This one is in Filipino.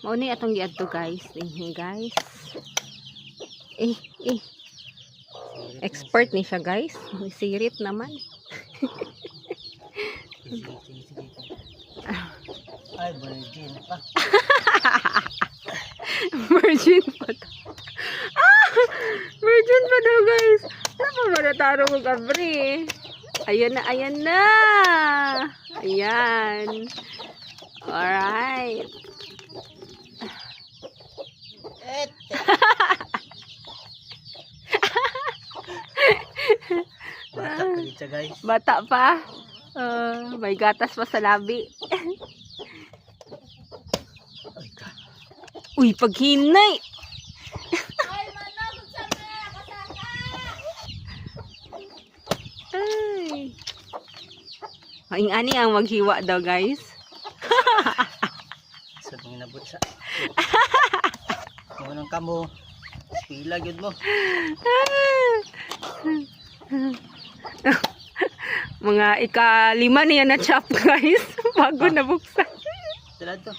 Mao ni atong giadto guys. Guys. Expert ni siya guys. Sirit naman. Sige. Ay, virgin pa. Virgin pa to. Virgin pa daw guys. Ano pa marataro ko kabri? Ayan na. Ayan. Alright. Bata pa rin siya, guys. Bata pa. May gatas pa sa labi. Ay, ka. Uy, paghinay. Ay. Ang ani ang maghiwa daw, guys. Sa mga nabot sa. Kung anong kamo, pila yun mo. Mga ika-5 niya na chop, guys. Bago nabuksan. Sila to.